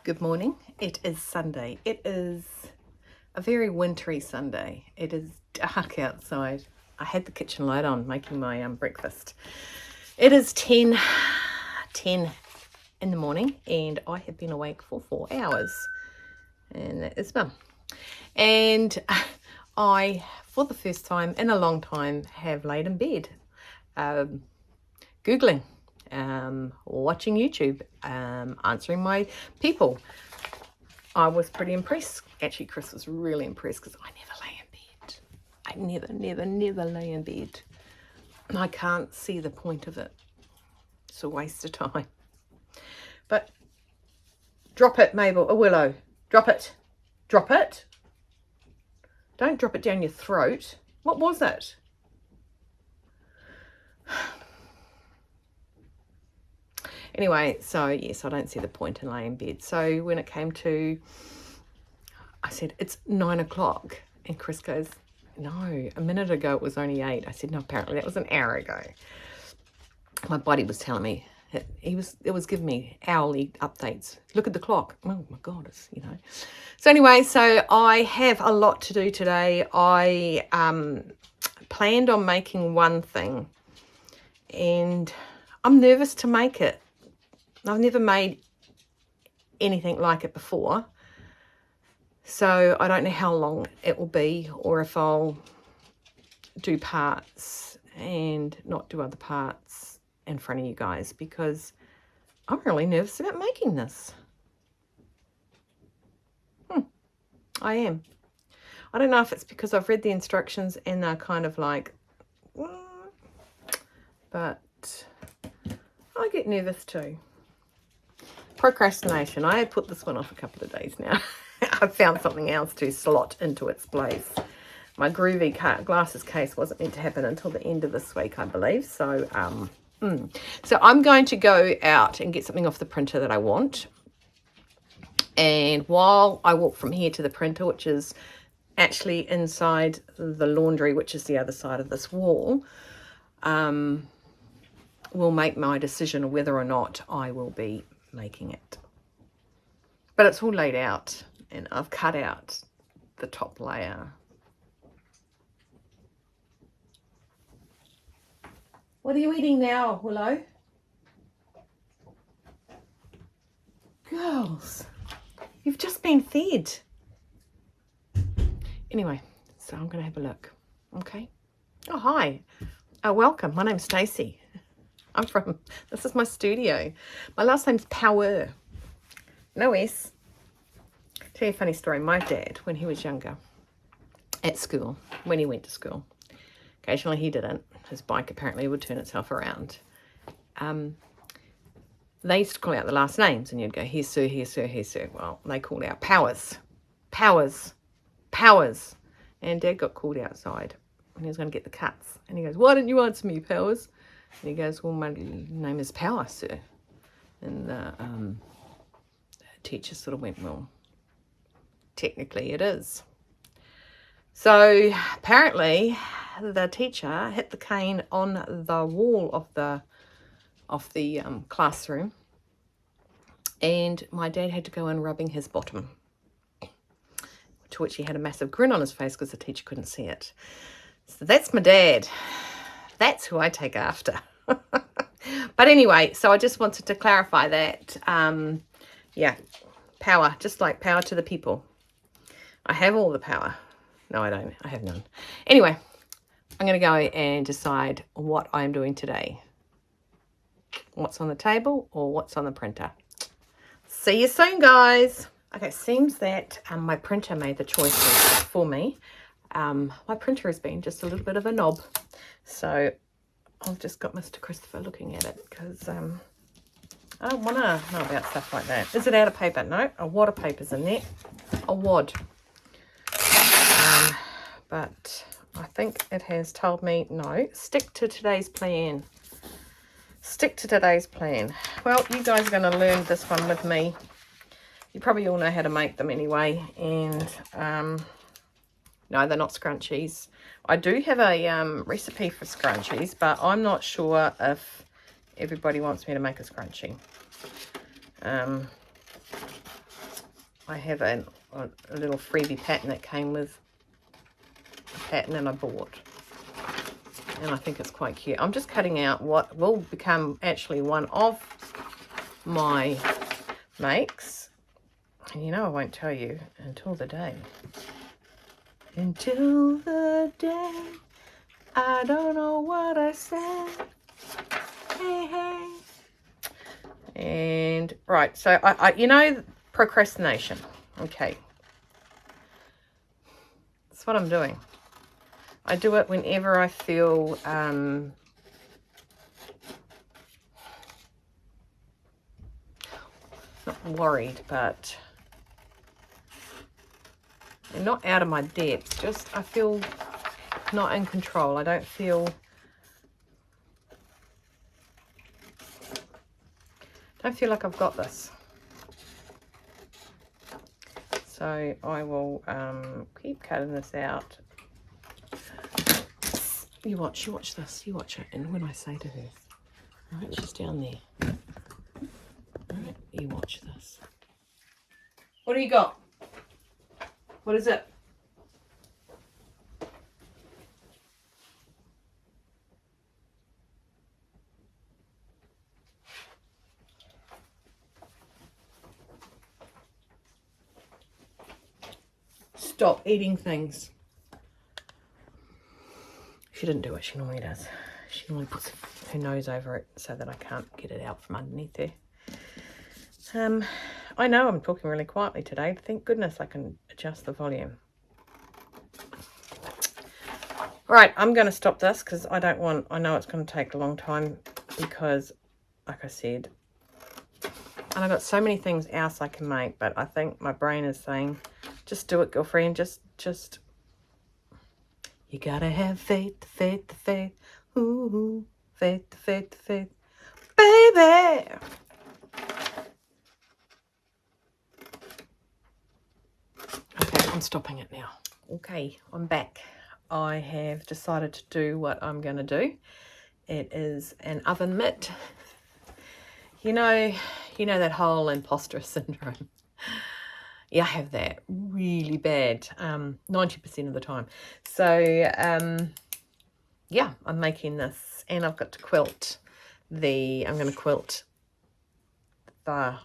Good morning. It is Sunday. It is a very wintry Sunday. It is dark outside. I had the kitchen light on making my breakfast. It is 10 in the morning and I have been awake for 4 hours. And that is fun. And I, for the first time in a long time, have laid in bed, Googling, watching YouTube, answering my people. I was pretty impressed. Actually, Chris was really impressed because I never lay in bed. I never lay in bed. I can't see the point of it. It's a waste of time. But drop it, Mabel, a willow. Drop it. Drop it. Don't drop it down your throat. What was it? Anyway, so yes, I don't see the point in laying in bed. So when it came to, I said, it's 9 o'clock. And Chris goes, no, a minute ago it was only 8. I said, no, apparently that was an hour ago. My body was telling me, it was giving me hourly updates. Look at the clock. Oh my God, it's, you know. So anyway, so I have a lot to do today. I planned on making one thing and I'm nervous to make it. I've never made anything like it before. So I don't know how long it will be or if I'll do parts and not do other parts in front of you guys because I'm really nervous about making this. I am. I don't know if it's because I've read the instructions and they're kind of like, but I get nervous too. Procrastination. I had put this one off a couple of days now. I found something else to slot into its place. My groovy glasses case wasn't meant to happen until the end of this week, I believe. So, so I'm going to go out and get something off the printer that I want. And while I walk from here to the printer, which is actually inside the laundry, which is the other side of this wall, will make my decision of whether or not I will be making it. But it's all laid out and I've cut out the top layer. What are you eating now, Willow? Girls, you've just been fed. Anyway, so I'm going to have a look. Okay. Oh, hi. Welcome. My name's Stacey. This is my studio. My last name's Power. No S. Tell you a funny story. My dad, when he was younger, at school, when he went to school, occasionally he didn't. His bike apparently would turn itself around. They used to call out the last names and you'd go, here, sir, here, sir, here, sir. Well, they called out Powers. Powers. Powers. And Dad got called outside when he was going to get the cuts. And he goes, why didn't you answer me, Powers? And he goes, well, my name is Power, sir. And the teacher sort of went, well, technically it is. So apparently the teacher hit the cane on the wall of the classroom. And my dad had to go in rubbing his bottom. To which he had a massive grin on his face because the teacher couldn't see it. So that's my dad. That's who I take after. But anyway, so I just wanted to clarify that. Yeah, power, just like power to the people. I have all the power. No, I don't. I have none. Anyway, I'm going to go and decide what I'm doing today. What's on the table or what's on the printer. See you soon, guys. Okay, seems that my printer made the choices for me. My printer has been just a little bit of a knob. So I've just got Mr. Christopher looking at it because I don't want to know about stuff like that. Is it out of paper? No, a wad of paper's in there. A wad. But I think it has told me, no, stick to today's plan. Stick to today's plan. Well, you guys are going to learn this one with me. You probably all know how to make them anyway. And no, they're not scrunchies. I do have a recipe for scrunchies, but I'm not sure if everybody wants me to make a scrunchie. I have a little freebie pattern that came with a pattern and I bought. And I think it's quite cute. I'm just cutting out what will become actually one of my makes. And you know I won't tell you until the day. Until the day I don't know what I said. Hey, hey. And right, so I you know, procrastination. Okay. That's what I'm doing. I do it whenever I feel not worried, but not out of my depth. Just I feel not in control. I don't feel like I've got this. So I will keep cutting this out. You watch this, you watch it. And when I say to her, right, she's down there. Right, you watch this. What do you got? What is it? Stop eating things. She didn't do it. She normally does. She normally puts her nose over it so that I can't get it out from underneath her. I know I'm talking really quietly today. Thank goodness I can adjust the volume. All right, I'm going to stop this because I know it's going to take a long time because, like I said, and I've got so many things else I can make, but I think my brain is saying, just do it, girlfriend. Just, you gotta have faith, faith, faith. Ooh, faith, faith, faith. Baby! Okay, I'm stopping it now. Okay, I'm back. I have decided to do what I'm going to do. It is an oven mitt. You know that whole imposter syndrome. Yeah, I have that really bad, 90% of the time. So, yeah, I'm making this, and I've got to quilt I'm going to quilt the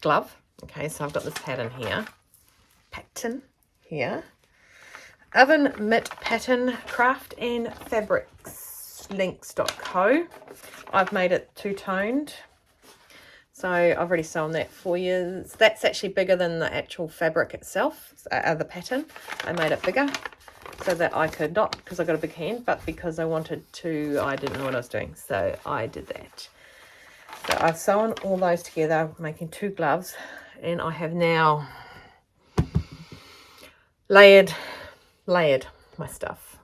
glove. Okay, so I've got this pattern here. Oven Mitt Pattern Craft and Fabrics links.co. I've made it two-toned. So I've already sewn that for you. That's actually bigger than the actual fabric itself, the pattern. I made it bigger so that I could, not because I got a big hand, but because I wanted to, I didn't know what I was doing. So I did that. So I've sewn all those together, making 2 gloves. And I have now layered my stuff.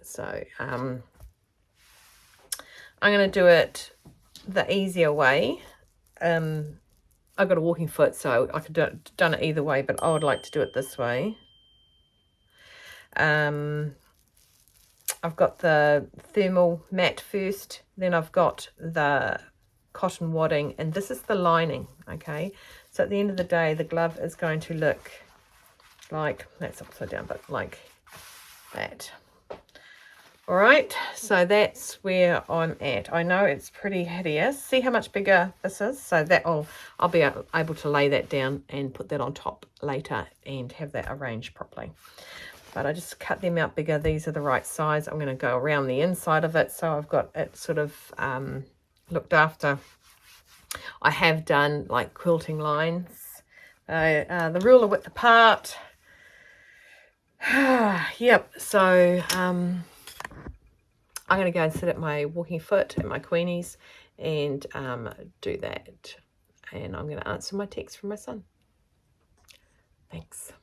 So I'm going to do it the easier way. I've got a walking foot, so I could done it either way, but I would like to do it this way. I've got the thermal mat first, then I've got the cotton wadding, and this is the lining, okay? So at the end of the day, the glove is going to look like, that's upside down, but like that. All right, so that's where I'm at. I know it's pretty hideous. See how much bigger this is? So that I'll be able to lay that down and put that on top later and have that arranged properly. But I just cut them out bigger. These are the right size. I'm going to go around the inside of it, so I've got it sort of looked after. I have done like quilting lines. The ruler width apart. Yep, so I'm going to go and sit at my walking foot at my Queenie's and do that. And I'm going to answer my text from my son. Thanks.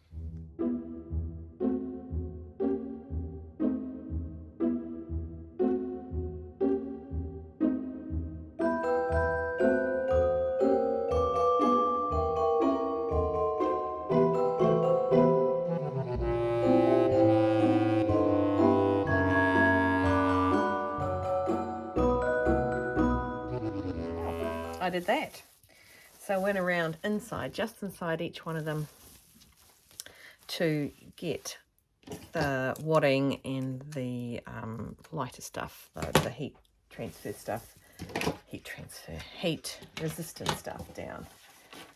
I did that. So I went around inside, just inside each one of them, to get the wadding and the lighter stuff, the heat transfer stuff, heat resistant stuff down.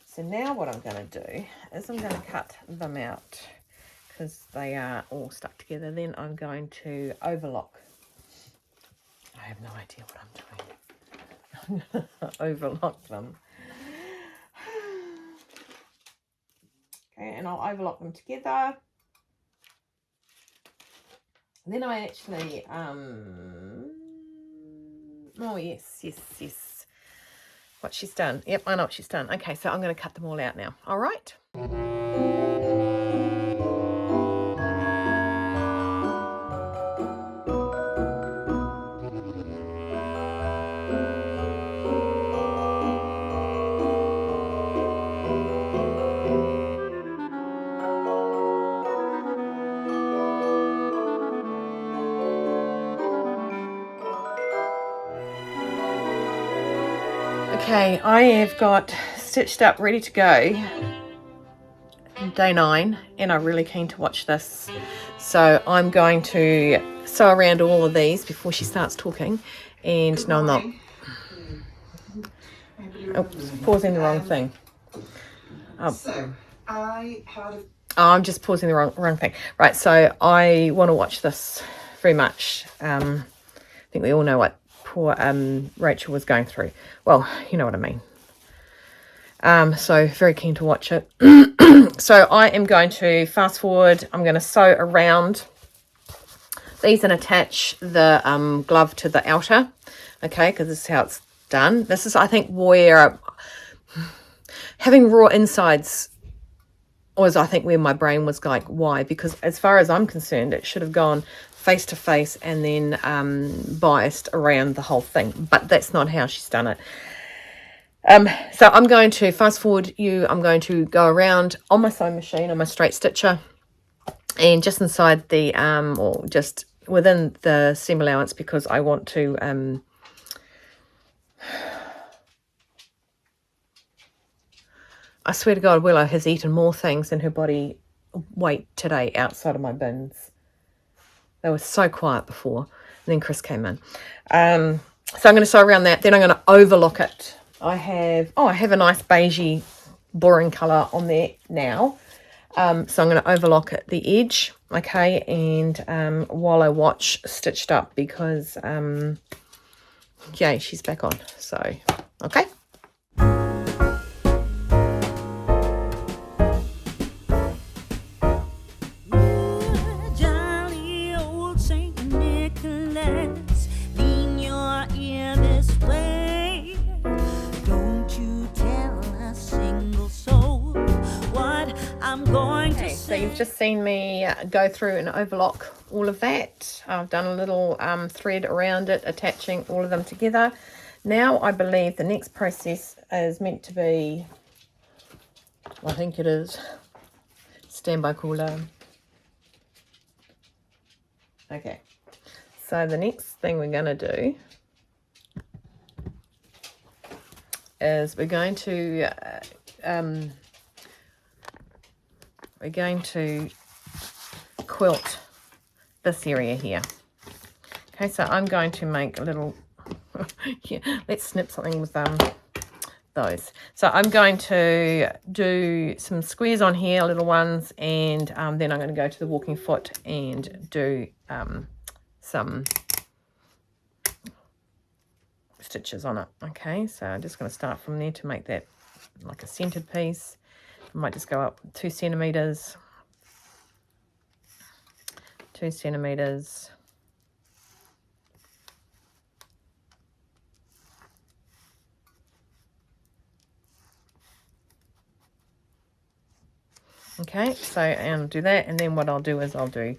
So now what I'm going to do is I'm going to cut them out because they are all stuck together. Then I'm going to overlock. I have no idea what I'm doing. I'm going to overlock them. Okay, and I'll overlock them together. And then I actually, oh yes. What she's done. Yep, I know what she's done. Okay, so I'm going to cut them all out now. All right. Okay, I have got stitched up, ready to go, day 9, and I'm really keen to watch this. So I'm going to sew around all of these before she starts talking. And no, I'm not. Oops, pausing the wrong thing. So I had I'm just pausing the wrong thing. Right, so I want to watch this very much. I think we all know what poor Rachel was going through. Well, you know what I mean. So very keen to watch it. So I am going to fast forward. I'm going to sew around these and attach the glove to the outer. Okay, because this is how it's done. This is, I think, where having raw insides was, I think, where my brain was like, why? Because as far as I'm concerned, it should have gone face to face and then biased around the whole thing. But that's not how she's done it. So I'm going to fast forward you. I'm going to go around on my sewing machine, on my straight stitcher, and just inside the or just within the seam allowance, because I want to I swear to God, Willow has eaten more things than her body weight today outside of my bins. They were so quiet before. And then Chris came in. So I'm going to sew around that. Then I'm going to overlock it. I have a nice beigey, boring colour on there now. So I'm going to overlock it, the edge, okay, and while I watch Stitched Up, because, yeah, she's back on. So, okay. So you've just seen me go through and overlock all of that. I've done a little thread around it, attaching all of them together. Now I believe the next process is meant to be, I think it is, standby caller. Okay, so the next thing we're going to do is we're going to quilt this area here. Okay, so I'm going to make a little yeah, let's snip something with those. So I'm going to do some squares on here, little ones, and then I'm going to go to the walking foot and do some stitches on it. Okay, so I'm just going to start from there to make that like a centered piece. I might just go up 2 centimeters, 2 centimeters, okay, so do that, and then what I'll do is I'll go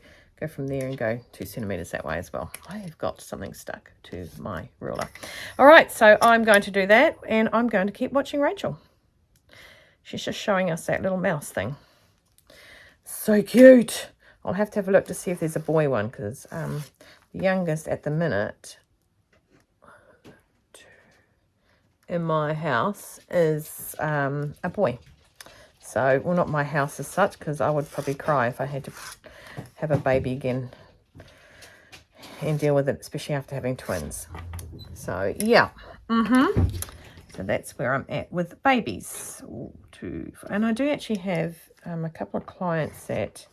from there and go 2 centimeters that way as well. I have got something stuck to my ruler. All right, so I'm going to do that, and I'm going to keep watching Rachel. She's just showing us that little mouse thing. So cute. I'll have to have a look to see if there's a boy one, because the youngest at the minute in my house is a boy. So, well, not my house as such, because I would probably cry if I had to have a baby again and deal with it, especially after having twins. So, yeah. So that's where I'm at with babies. And I do actually have a couple of clients that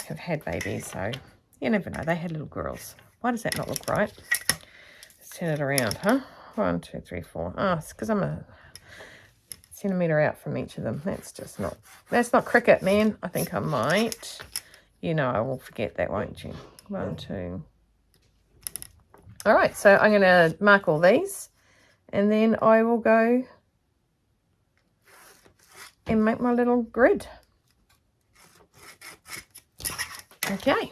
have had babies, so you never know. They had little girls. Why does that not look right? Let's turn it around, huh? 1, 2, 3, 4. Oh, it's because I'm a centimetre out from each of them. That's not cricket, man. I think I might. You know I will forget that, won't you? 1, 2. All right, so I'm going to mark all these, and then I will go and make my little grid. Okay.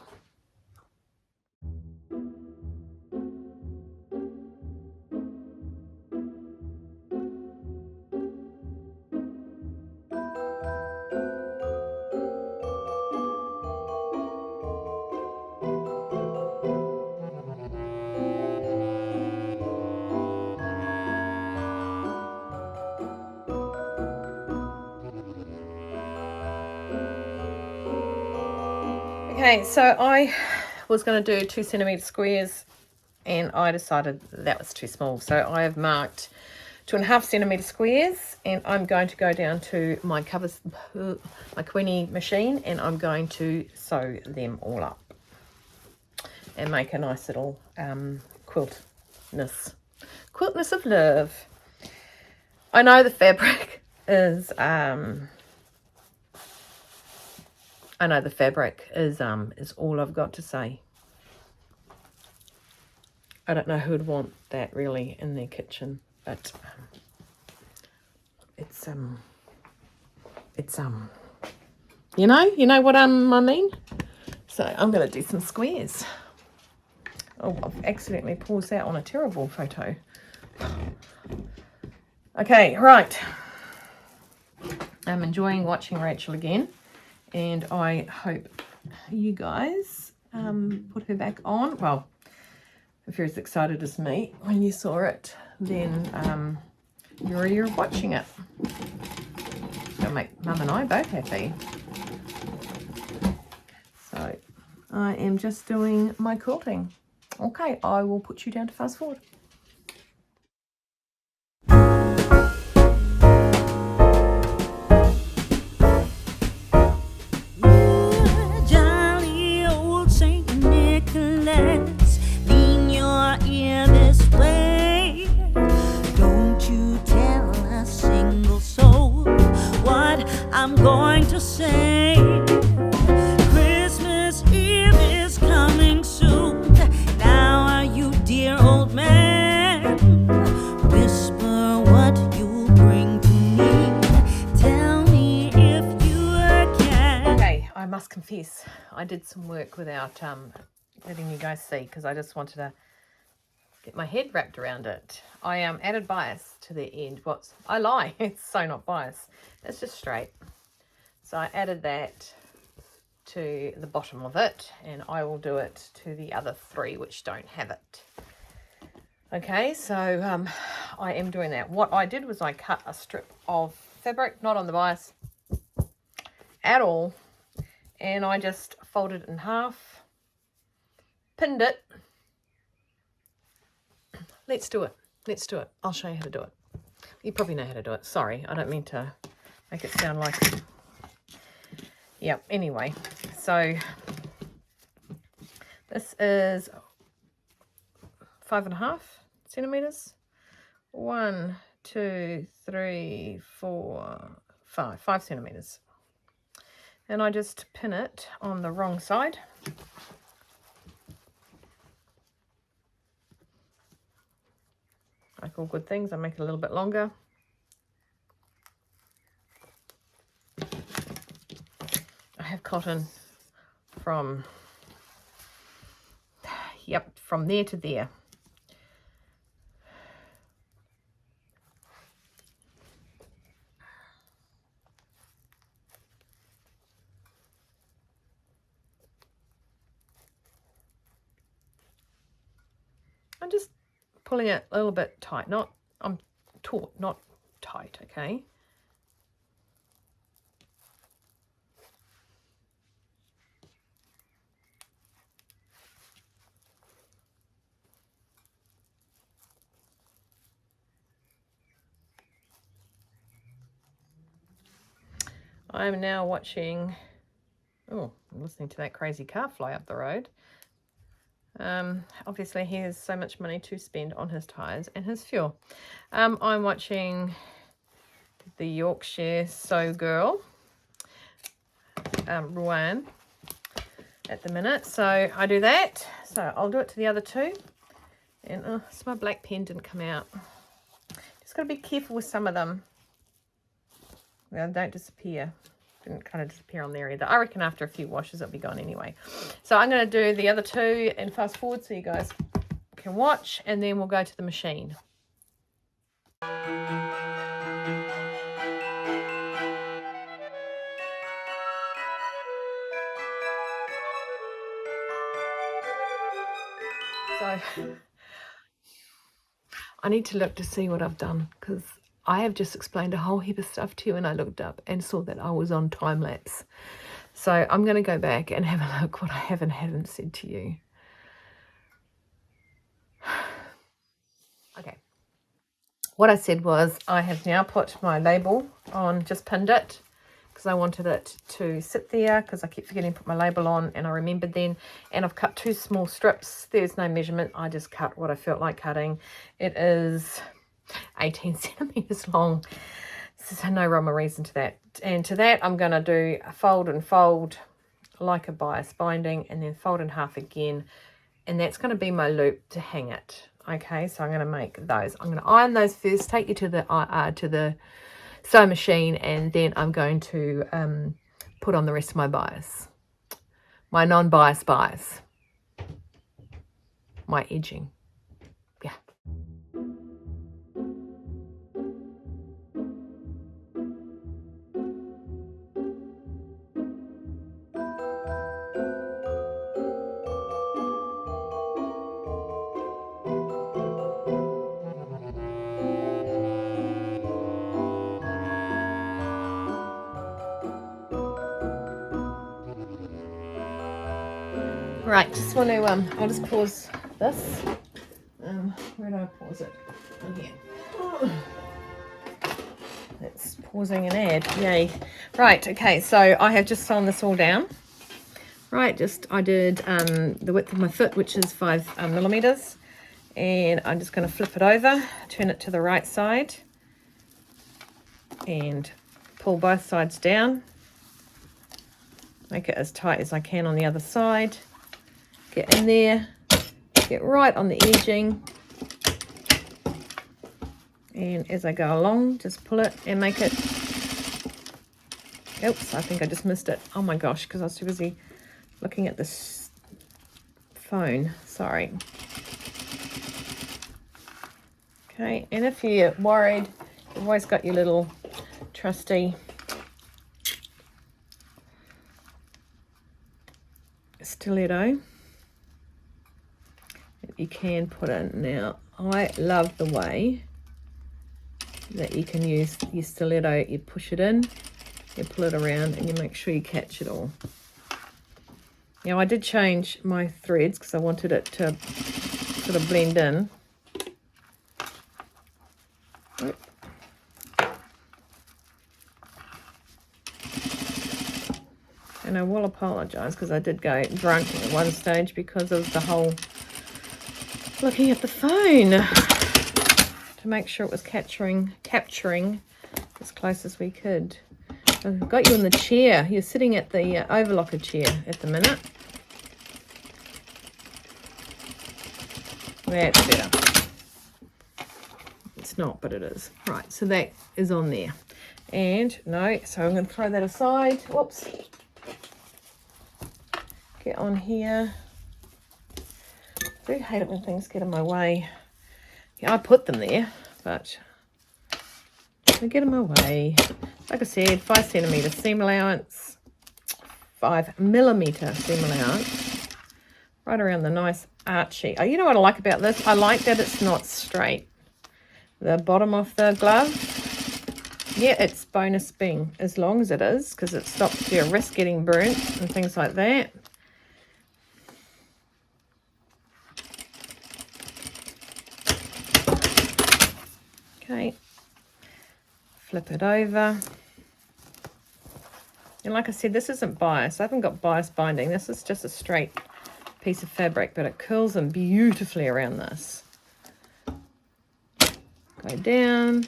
Okay, so I was going to do 2 centimetre squares, and I decided that was too small. So I have marked 2.5 centimetre squares, and I'm going to go down to my covers, my Queenie machine, and I'm going to sew them all up and make a nice little quiltness of love. I know the fabric is is all I've got to say. I don't know who would want that really in their kitchen, but it's you know what I mean. So I'm going to do some squares. Oh, I've accidentally paused that on a terrible photo. Okay, right. I'm enjoying watching Rachel again, and I hope you guys put her back on. Well, if you're as excited as me when you saw it, then you're watching it. It'll make Mum and I both happy. So I am just doing my quilting. Okay, I will put you down to fast forward. Jolly old Saint Nicholas, lean your ear this way. Don't you tell a single soul what I'm going to say. Christmas Eve is coming soon. Now are you, dear old man? Whisper what you'll bring to me. Tell me if you can. Okay, I must confess, I did some work without letting you guys see, because I just wanted to get my head wrapped around it. I added bias to the end. I lie, it's so not bias. It's just straight. So I added that to the bottom of it, and I will do it to the other 3 which don't have it. Okay, so I am doing that. What I did was I cut a strip of fabric, not on the bias at all, and I just folded it in half, pinned it. Let's do it. I'll show you how to do it. You probably know how to do it. Sorry, I don't mean to make it sound like... Yep, anyway, so this is 5.5 centimeters. 1, 2, 3, 4, 5 centimeters. And I just pin it on the wrong side. Like all good things, I make it a little bit longer. I have cotton from there to there. I'm just pulling it a little bit tight, I'm taut, not tight, okay? I'm now watching, oh, I'm listening to that crazy car fly up the road. Obviously he has so much money to spend on his tyres and his fuel. I'm watching the Yorkshire Sew Girl, Rowan, at the minute. So I do that. So I'll do it to the other two. And oh, so my black pen didn't come out. Just got to be careful with some of them. Well, don't disappear. Didn't kind of disappear on there either. I reckon after a few washes it'll be gone anyway. So I'm going to do the other two and fast forward so you guys can watch, and then we'll go to the machine. So I need to look to see what I've done, because I have just explained a whole heap of stuff to you, and I looked up and saw that I was on time lapse. So I'm going to go back and have a look what I have and haven't said to you. Okay. What I said was I have now put my label on, just pinned it, because I wanted it to sit there, because I keep forgetting to put my label on, and I remembered then. And I've cut 2 small strips. There's no measurement. I just cut what I felt like cutting. It is 18 centimeters long. So no rhyme or reason to that. And to that I'm going to do a fold and fold like a bias binding, and then fold in half again, and that's going to be my loop to hang it. Okay, so I'm going to make those. I'm going to iron those first, take you to the sew machine, and then I'm going to put on the rest of my bias, my non-bias bias, my edging. Yeah. Right, just want to, I'll just pause this. Where do I pause it? Oh, yeah. It's pausing an ad, yay. Right, okay, so I have just sewn this all down. Right, I did the width of my foot, which is 5 millimeters. And I'm just going to flip it over, turn it to the right side, and pull both sides down. Make it as tight as I can on the other side. Get in there, get right on the edging, and as I go along, just pull it and make it. Oops, I think I just missed it. Oh my gosh, because I was too busy looking at this phone. Sorry. Okay, and if you're worried, you've always got your little trusty stiletto that you can put in. Now, I love the way that you can use your stiletto. You push it in, you pull it around, and you make sure you catch it all. Now, I did change my threads because I wanted it to sort of blend in. And I will apologise because I did go drunk at one stage because of the whole looking at the phone to make sure it was capturing as close as we could. I've got you in the chair. You're sitting at the overlocker chair at the minute. That's better. It's not, but it is. Right, so that is on there. And no, so I'm going to throw that aside. Whoops. Get on here. I do hate it when things get in my way. Yeah, I put them there, but they get in my way. Like I said, 5 centimetre seam allowance, 5 millimetre seam allowance, right around the nice archy. Oh, you know what I like about this? I like that it's not straight. the bottom of the glove. Yeah, it's bonus bing, as long as it is, because it stops your wrist getting burnt and things like that. Okay, flip it over. And like I said, this isn't bias. I haven't got bias binding. This is just a straight piece of fabric, but it curls them beautifully around this. Go down.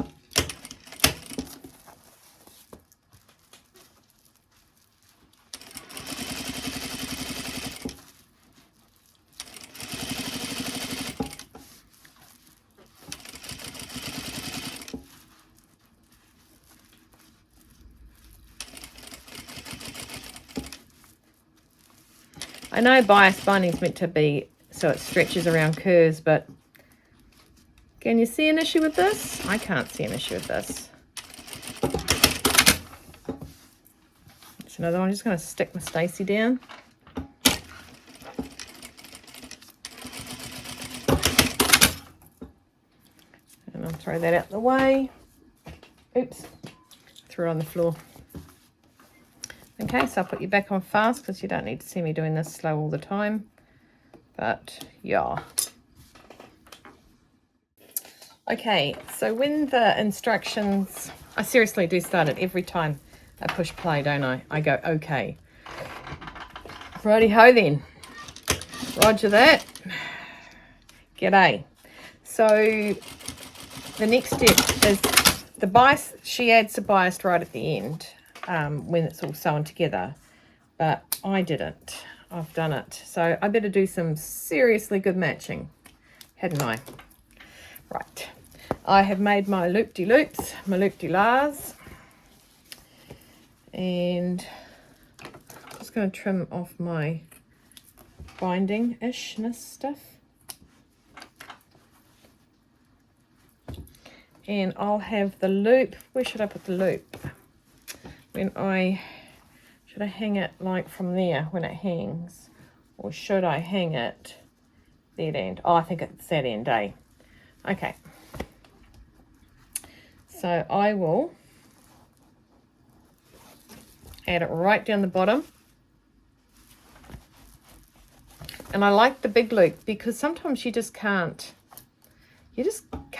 I know bias binding is meant to be so it stretches around curves, but can you see an issue with this? I can't see an issue with this. That's another one. I'm just going to stick my Stacey down. And I'll throw that out the way. Oops, threw it on the floor. Okay, so I'll put you back on fast because you don't need to see me doing this slow all the time. But yeah. Okay, so when the instructions, I seriously do start it every time I push play, don't I? I go, okay. Righty ho then. Roger that. G'day. So the next step is the bias. She adds the bias right at the end. When it's all sewn together, but I didn't. I've done it, so I better do some seriously good matching, hadn't I? Right, I have made my loop-de-loops, my loop-de-lars, and I'm just going to trim off my binding-ishness stuff, and I'll have the loop. Where should I put the loop? Should I hang it like from there when it hangs, or should I hang it that end? Oh, I think it's that end, eh? Okay. So I will add it right down the bottom. And I like the big loop because sometimes you just can't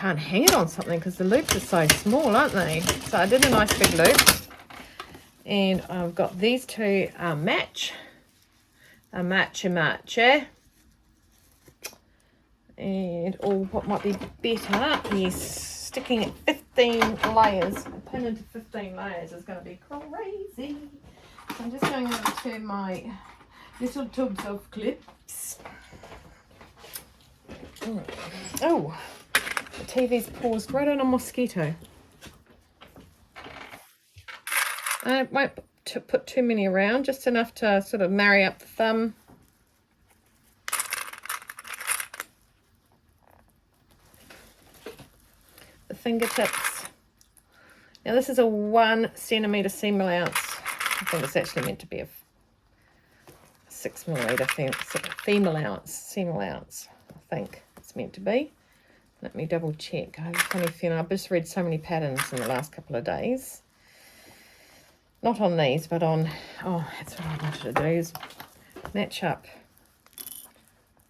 hang it on something because the loops are so small, aren't they? So I did a nice big loop. And I've got these two match. And what might be better is sticking 15 layers. A pin into 15 layers is going to be crazy. So I'm just going over to my little tubs of clips. Oh, the TV's paused right on a mosquito. I won't put too many around, just enough to sort of marry up the thumb. The fingertips. Now this is a 1 centimetre seam allowance. I think it's actually meant to be a 6 millimetre seam allowance. I think it's meant to be. Let me double check. I have a funny feeling. I've just read so many patterns in the last couple of days. Not on these, but on, oh, that's what I wanted to do, is match up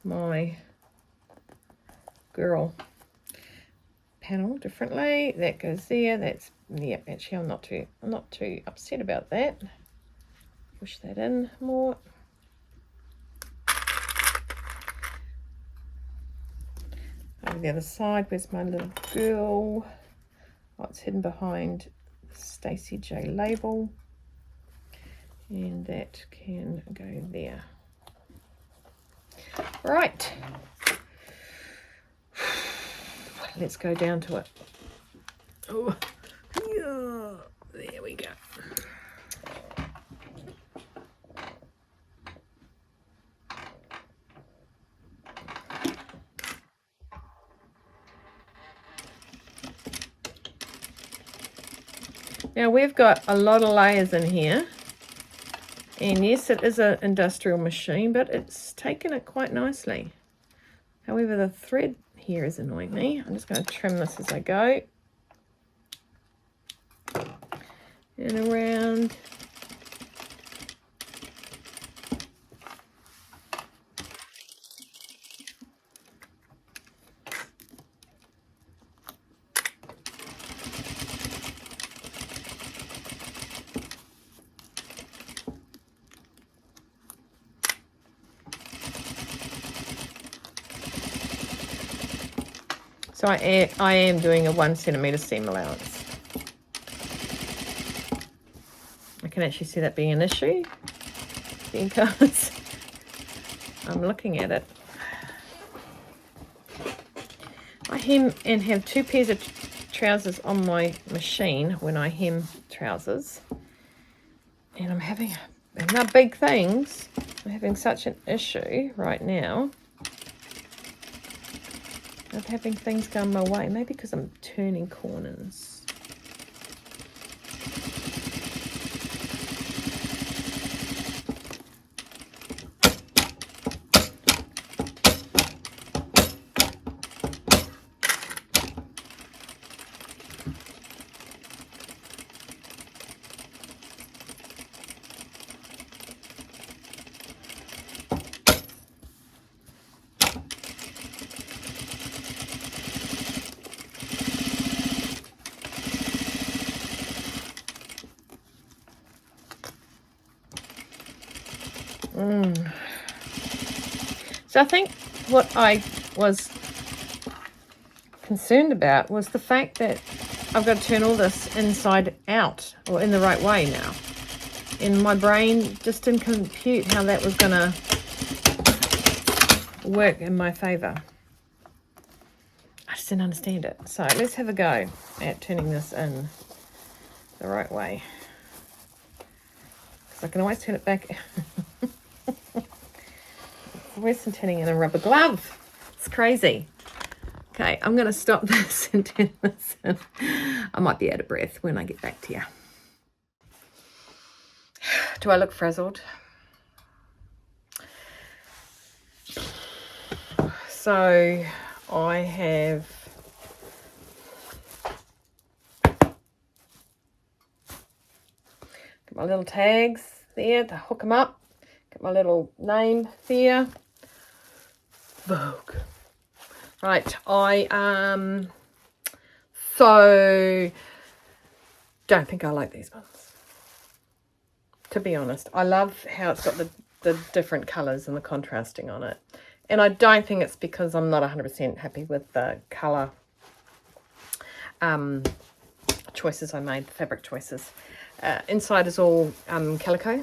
my girl panel differently. That goes there. That's, yeah, actually I'm not too upset about that. Push that in more. Over the other side, where's my little girl? Oh, it's hidden behind the Stacey J label. And that can go there. Right. Let's go down to it. Oh, yeah. There we go. Now we've got a lot of layers in here. And yes, it is an industrial machine, but it's taken it quite nicely. However, the thread here is annoying me. I'm just going to trim this as I go. And around. So I am doing a 1 centimetre seam allowance. I can actually see that being an issue because I'm looking at it. I hem and have 2 pairs of trousers on my machine when I hem trousers. And I'm having, and they're big things, I'm having such an issue right now of having things go my way. Maybe because I'm turning corners. So I think what I was concerned about was the fact that I've got to turn all this inside out, or in the right way now. And my brain just didn't compute how that was going to work in my favour. I just didn't understand it. So let's have a go at turning this in the right way. Because I can always turn it back. Worse than turning in a rubber glove. It's crazy. Okay, I'm going to stop this and turn this in. I might be out of breath when I get back to you. Do I look frazzled? So I have got my little tags there to hook them up. Got my little name there. Vogue. Right, I so don't think I like these ones. To be honest, I love how it's got the different colours and the contrasting on it. And I don't think it's because I'm not 100% happy with the colour choices I made, the fabric choices. Inside is all calico.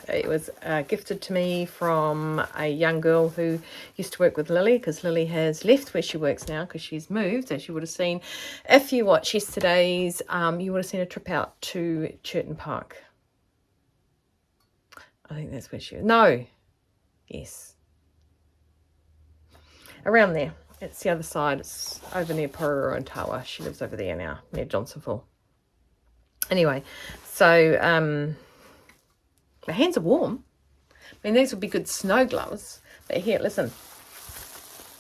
It was gifted to me from a young girl who used to work with Lily, because Lily has left where she works now because she's moved, as you would have seen. If you watch yesterday's, you would have seen a trip out to Churton Park. I think that's where she is. No. Yes. Around there. It's the other side. It's over near Pororo and Tawa. She lives over there now, near Johnsonville. Anyway, so my hands are warm. I mean, these would be good snow gloves. But here, listen.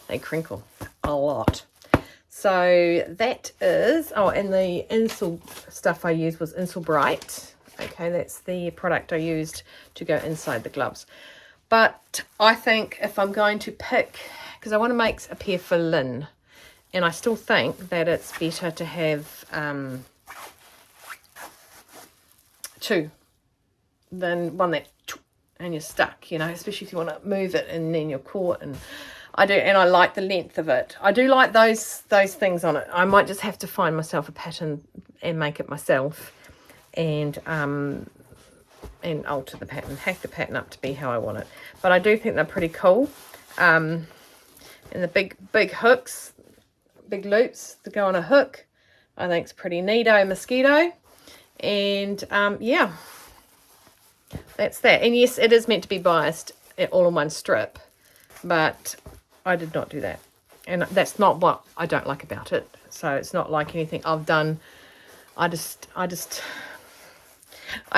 They crinkle a lot. So that is... Oh, and the Insel stuff I used was Insel Bright. Okay, that's the product I used to go inside the gloves. But I think if I'm going to pick... Because I want to make a pair for Lynn. And I still think that it's better to have 2 than one that and you're stuck, you know, especially if you want to move it and then you're caught. And I do, and I like the length of it. I do like those things on it. I might just have to find myself a pattern and make it myself, and alter the pattern, hack the pattern up to be how I want it. But I do think they're pretty cool. And the big hooks, big loops that go on a hook, I think it's pretty neato mosquito. And yeah, that's that. And yes, it is meant to be biased all in one strip, but I did not do that. And that's not what I don't like about it. So it's not like anything I've done. I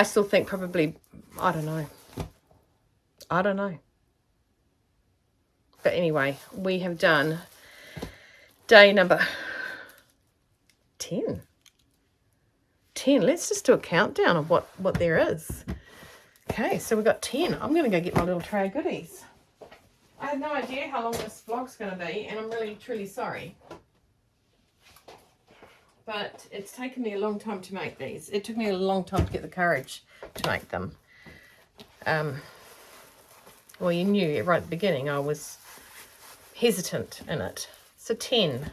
still think probably, I don't know. But anyway, we have done day number 10. 10. Let's just do a countdown of what there is. Okay, so we've got 10. I'm going to go get my little tray of goodies. I have no idea how long this vlog's going to be, and I'm really, truly sorry. But it's taken me a long time to make these. It took me a long time to get the courage to make them. Well, you knew right at the beginning I was hesitant in it. So 10,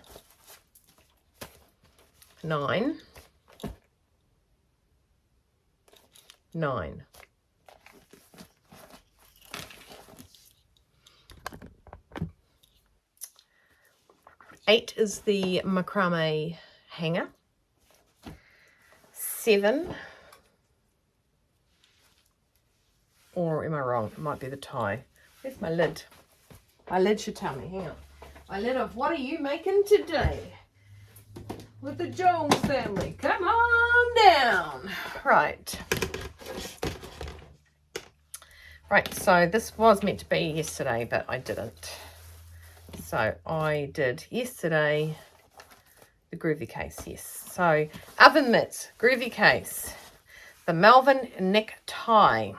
9, 9. Eight is the macrame hanger. 7, or am I wrong? It might be the tie. Where's my lid? My lid should tell me. Hang on. My lid of what are you making today with the Jones family? Come on down. Right. Right, so this was meant to be yesterday, but I didn't. So I did yesterday the groovy case, yes. So Oven Mitt, groovy case, the Melvin necktie,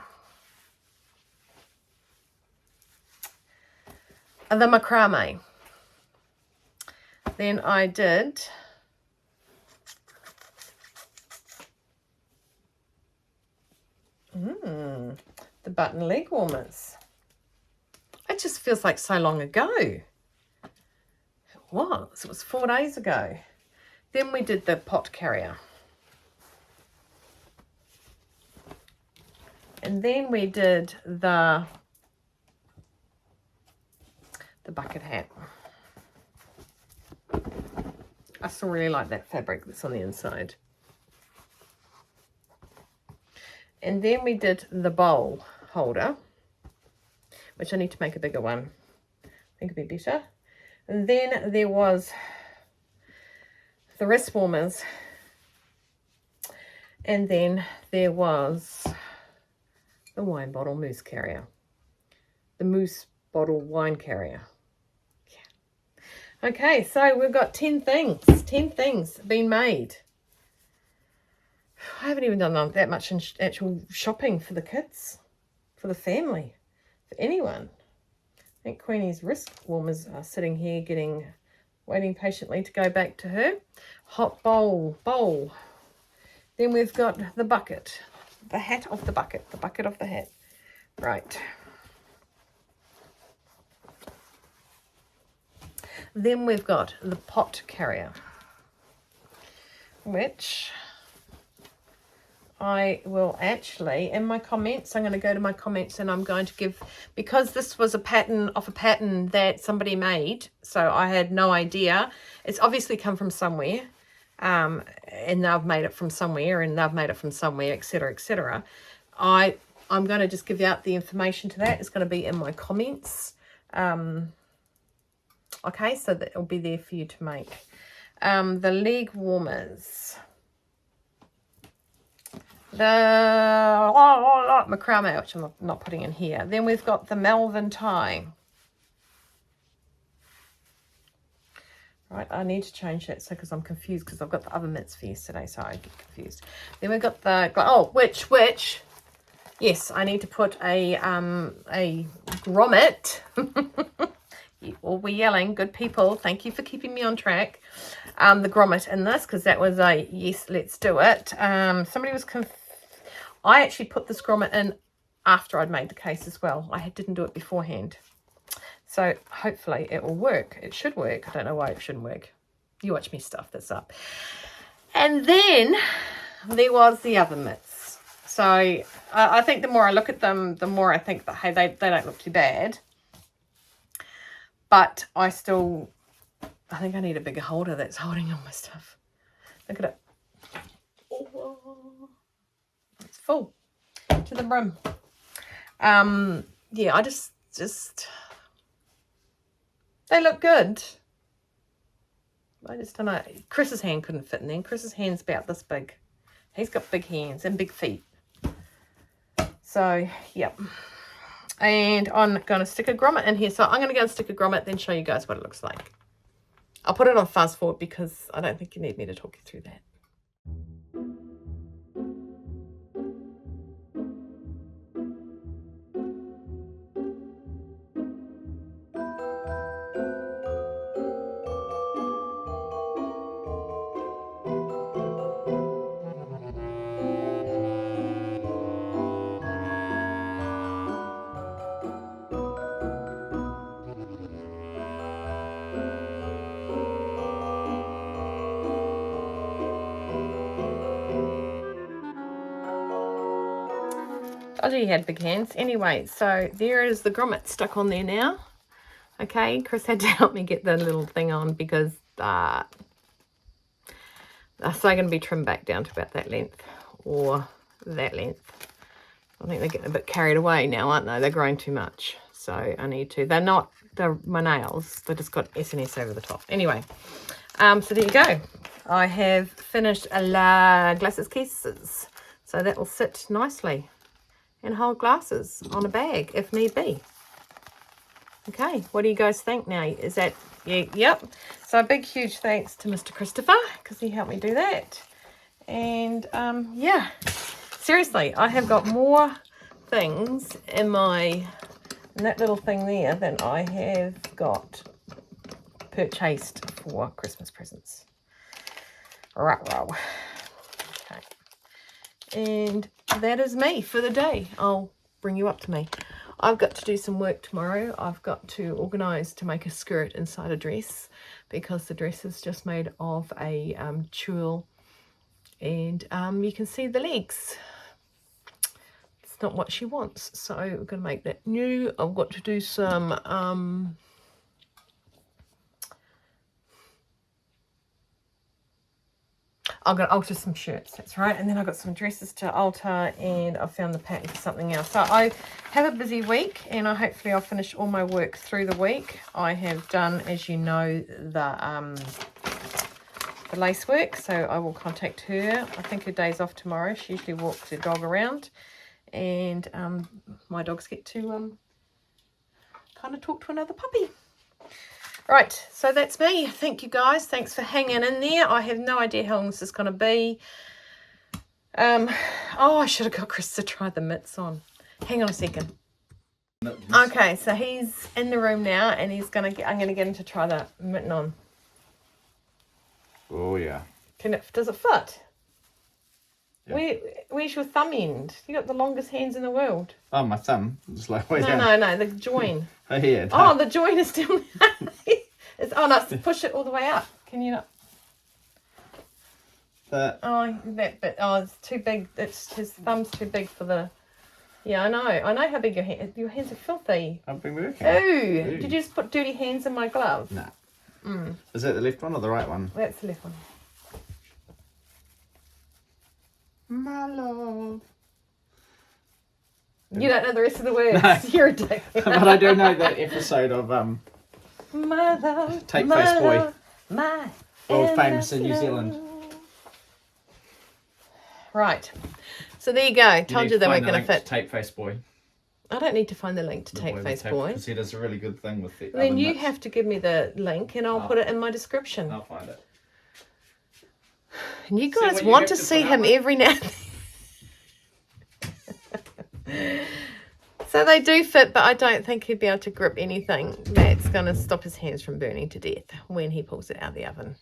the macrame. Then I did the button leg warmers. It just feels like so long ago. It was 4 days ago. Then we did the pot carrier. And then we did the bucket hat. I still really like that fabric that's on the inside. And then we did the bowl holder, which I need to make a bigger one. I think it'd be better. And then there was the wrist warmers. And then there was the wine bottle mousse carrier. The mousse bottle wine carrier. Yeah. Okay, so we've got 10 things. 10 things being made. I haven't even done that much in actual shopping for the kids, for the family, for anyone. I think Queenie's wrist warmers are sitting here waiting patiently to go back to her. Hot bowl. Then we've got the bucket, the hat of the bucket of the hat. Right. Then we've got the pot carrier, which I will actually, in my comments, I'm going to go to my comments and I'm going to give, because this was a pattern that somebody made, so I had no idea. It's obviously come from somewhere, and they've made it from somewhere, and they've made it from somewhere, etc., etc. I'm going to just give out the information to that. It's going to be in my comments. Okay, so that it'll be there for you to make. The leg warmers. The macrame, which I'm not putting in here. Then we've got the Melvin tie. Right, I need to change that because I'm confused because I've got the Oven Mitts for yesterday, so I get confused. Then we've got the which yes, I need to put a grommet. You all were yelling, good people. Thank you for keeping me on track. The grommet in this because that was a yes, let's do it. Somebody was I actually put this grommet in after I'd made the case as well. I didn't do it beforehand. So hopefully it will work. It should work. I don't know why it shouldn't work. You watch me stuff this up. And then there was the Oven Mitts. So I think the more I look at them, the more I think that, hey, they don't look too bad. But I think I need a bigger holder that's holding all my stuff. Look at it. Oh, it's full to the brim. Yeah, I just they look good. I just don't know. Chris's hand couldn't fit in there. Chris's hand's about this big. He's got big hands and big feet. So, yep. And I'm going to stick a grommet in here. So I'm going to go and stick a grommet, then show you guys what it looks like. I'll put it on fast forward because I don't think you need me to talk you through that. I knew you had big hands. Anyway, so there is the grommet stuck on there now. Okay, Chris had to help me get the little thing on because they're still going to be trimmed back down to about that length or that length. I think they're getting a bit carried away now, aren't they? They're growing too much. So I need to. They're my nails. They just got S&S over the top. Anyway, so there you go. I have finished glasses cases. So that will sit nicely and hold glasses on a bag if need be. Okay, what do you guys think now? Is that, yeah, yep. So a big, huge thanks to Mr. Christopher because he helped me do that. And yeah, seriously, I have got more things in that little thing there than I have got purchased for Christmas presents. Right, okay. And that is me for the day. I'll bring you up to me. I've got to do some work tomorrow. I've got to organise to make a skirt inside a dress because the dress is just made of a tulle, and you can see the legs. It's not what she wants, so we're going to make that new. I've got to do some I've got to alter some shirts, that's right, and then I've got some dresses to alter, and I've found the pattern for something else. So I have a busy week, and hopefully I'll finish all my work through the week. I have done, as you know, the lace work, so I will contact her. I think her day's off tomorrow. She usually walks her dog around, and my dogs get to kind of talk to another puppy. Right, so that's me. Thank you guys. Thanks for hanging in there. I have no idea how long this is going to be. Oh, I should have got Chris to try the mitts on. Hang on a second. Okay, so he's in the room now, and I'm going to get him to try the mitten on. Oh yeah. Does it fit? Yeah. Where's your thumb end? You got the longest hands in the world. Oh, my thumb. Just like way down. No, the join. Oh yeah. Oh, the join is still. Push it all the way up. Can you not? That bit. Oh, it's too big. His thumb's too big for the. Yeah, I know how big your hands. Your hands are filthy. I've been working. Ooh. Did you just put dirty hands in my glove? No. Is that the left one or the right one? That's the left one. My love. You don't know the rest of the words. No. You're a dick. But I do know that episode of My love, Tape my Face Boy. love, my World famous in New endless Zealand. love. Right. So there you go. Told you they weren't going to fit. Tape Face Boy. I don't need to find the link to Tape Face Boy. Because he does a really good thing with it. Then you have to give me the link and I'll put it in my description. I'll find it. And you See guys what you want have to to see put up him with? every now and then. So they do fit, but I don't think he'd be able to grip anything that's going to stop his hands from burning to death when he pulls it out of the oven.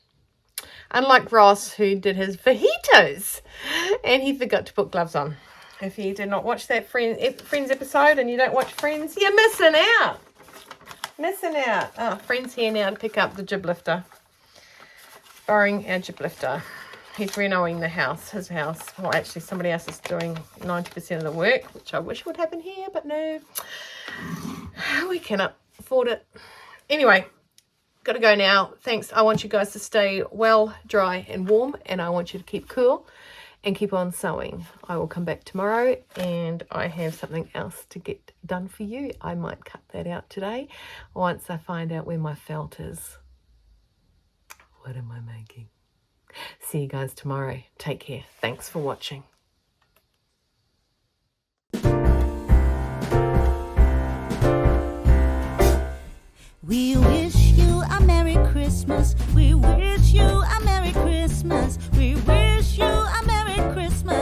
Unlike Ross, who did his fajitas and he forgot to put gloves on. If you did not watch that Friends episode and you don't watch Friends, you're missing out. Missing out. Oh, Friends here now to pick up the jib lifter. Borrowing our jib lifter. He's renovating his house. Well, actually, somebody else is doing 90% of the work, which I wish would happen here, but no. We cannot afford it. Anyway, got to go now. Thanks. I want you guys to stay well, dry, and warm, and I want you to keep cool and keep on sewing. I will come back tomorrow, and I have something else to get done for you. I might cut that out today once I find out where my felt is. What am I making? See you guys tomorrow. Take care. Thanks for watching. wish you a Merry Christmas. We wish you a Merry Christmas. We wish you a Merry Christmas.